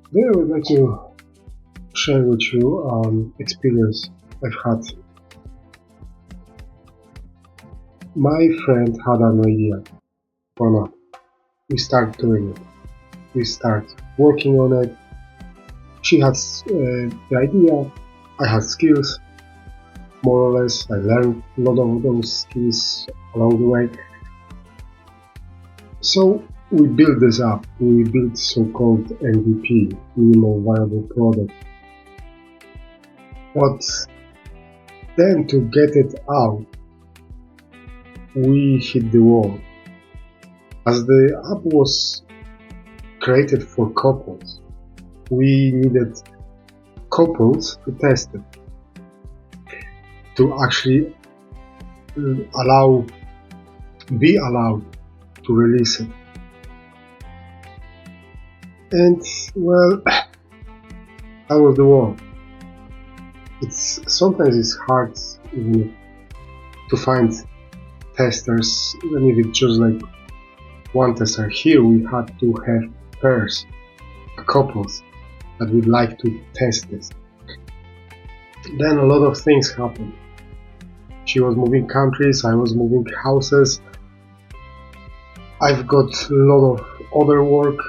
Today I would like to share with you experience I've had. My friend had an idea for not. We start doing it. We start working on it. She has the idea. I had skills, more or less. I learned a lot of those skills along the way. So we built this up. We built so-called MVP, minimum viable product. But then to get it out, we hit the wall. As the app was created for couples, we needed couples to test it, to actually be allowed to release it. And well, that was the wall. Sometimes it's hard even to find testers, even if it's just like one tester. Here we had to have pairs, couples that would like to test this. Then a lot of things happened. She was moving countries, I was moving houses. I've got a lot of other work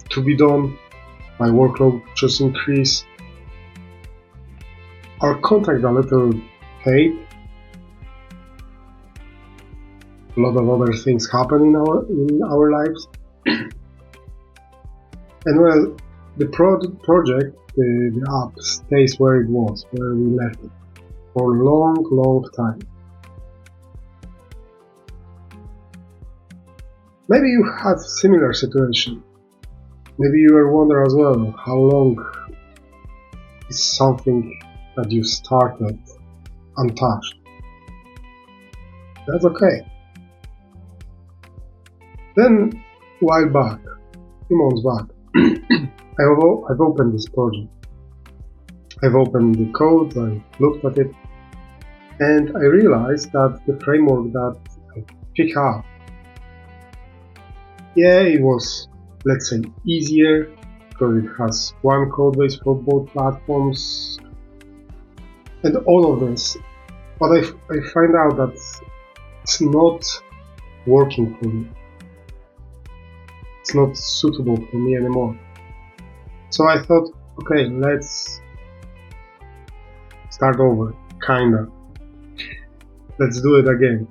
to be done. My workload just increased. Our contract a little paid. A lot of other things happen in our lives. And well, the project, the app stays where it was, where we left it, for a long time. Maybe you had similar situation. Maybe you were wondering as well, how long is something that you started untouched? That's okay. Then, a while back, a few months back, I've opened this project. I've opened the code, I looked at it, and I realized that the framework that I picked up, yeah, it was, let's say, easier because it has one code base for both platforms and all of this. But I find out that it's not working for me. It's not suitable for me anymore. So I thought, okay, let's start over, kinda. Let's do it again.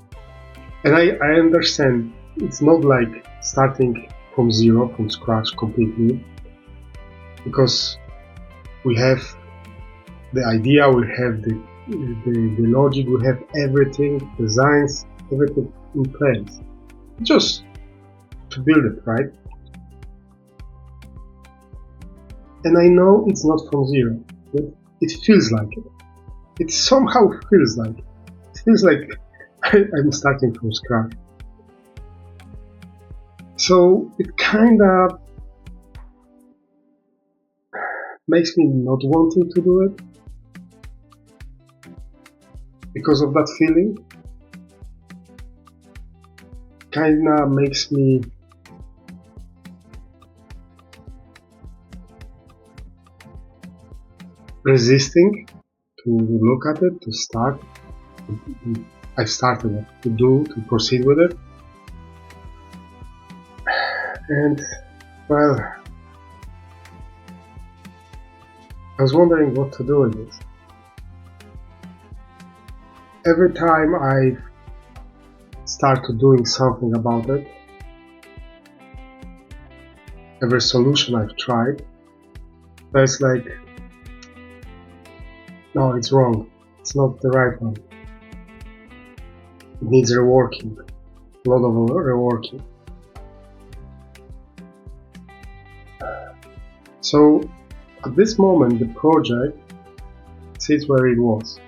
And I understand it's not like starting from zero, from scratch completely, because we have the idea, we have the logic, we have everything, designs, everything in place. Just to build it, right? And I know it's not from zero, but it feels like it. It somehow feels like it. It feels like I'm starting from scratch. So it kinda makes me not wanting to do it because of that feeling. Kinda makes me resisting to look at it, to start. I've started it, to proceed with it. And well, I was wondering what to do with this. Every time I start doing something about it, every solution I've tried, it's like, no, it's wrong. It's not the right one. It needs reworking. A lot of reworking. So at this moment the project sits where it was.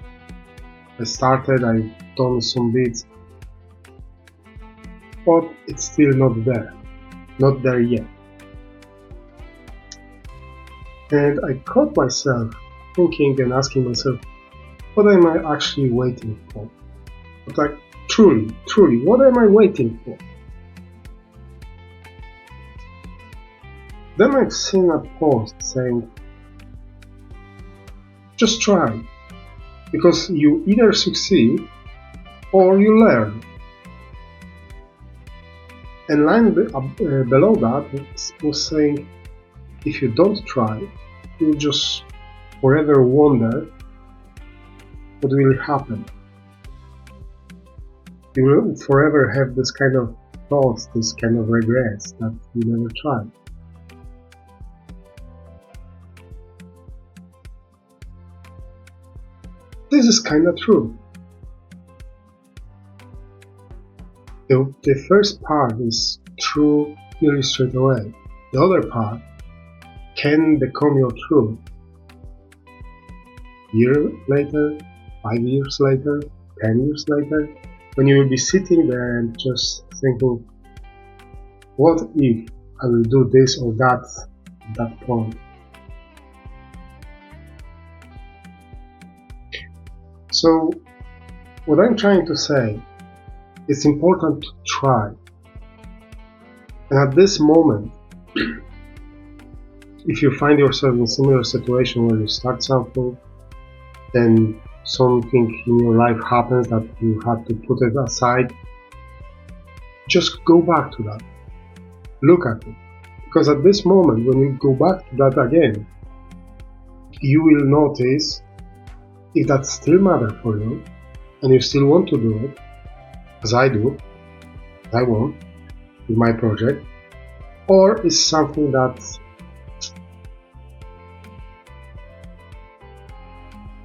I started, I've done some bits, but it's still not there yet. And I caught myself thinking and asking myself, what am I actually waiting for? But truly, what am I waiting for? Then I've seen a post saying, just try, because you either succeed or you learn. And line below that was saying, if you don't try, you'll just forever wonder what will happen. You will forever have this kind of thoughts, this kind of regrets that you never tried. This is kinda true. The first part is true nearly straight away. The other part can become your truth. Year later, 5 years later, 10 years later, when you will be sitting there and just thinking, what if I will do this or that at that point? So, what I'm trying to say, it's important to try. And at this moment, if you find yourself in a similar situation where you start something, then something in your life happens that you have to put it aside, just go back to that. Look at it. Because at this moment, when you go back to that again, you will notice if that still matters for you and you still want to do it, as I do, as I want with my project, or is something that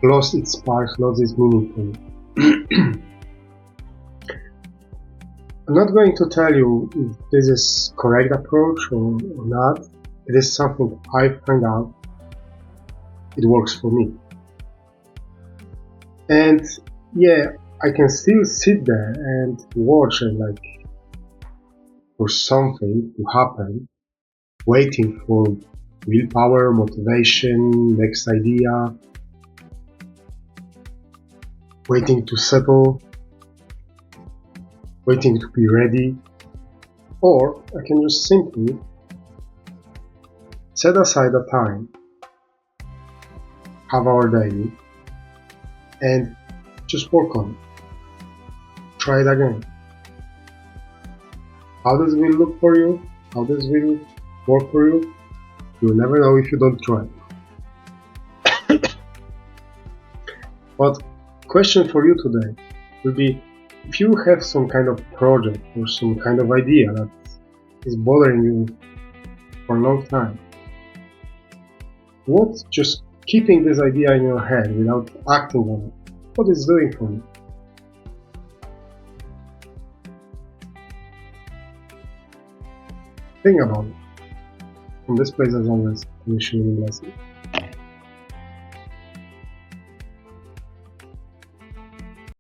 lost its spark, lost its meaning for me. I'm not going to tell you if this is correct approach or not. It is something I find out. It works for me. And yeah, I can still sit there and watch and for something to happen, waiting for willpower, motivation, next idea, waiting to settle, waiting to be ready. Or I can just simply set aside a time, half hour daily, and just work on it. Try it again. How does it will look for you? How does it will work for you? You'll never know if you don't try. But question for you today will be, if you have some kind of project or some kind of idea that is bothering you for a long time, what's just keeping this idea in your head without acting on it? What is it doing for you? Think about it. From this place, as always, I wish you a blessing.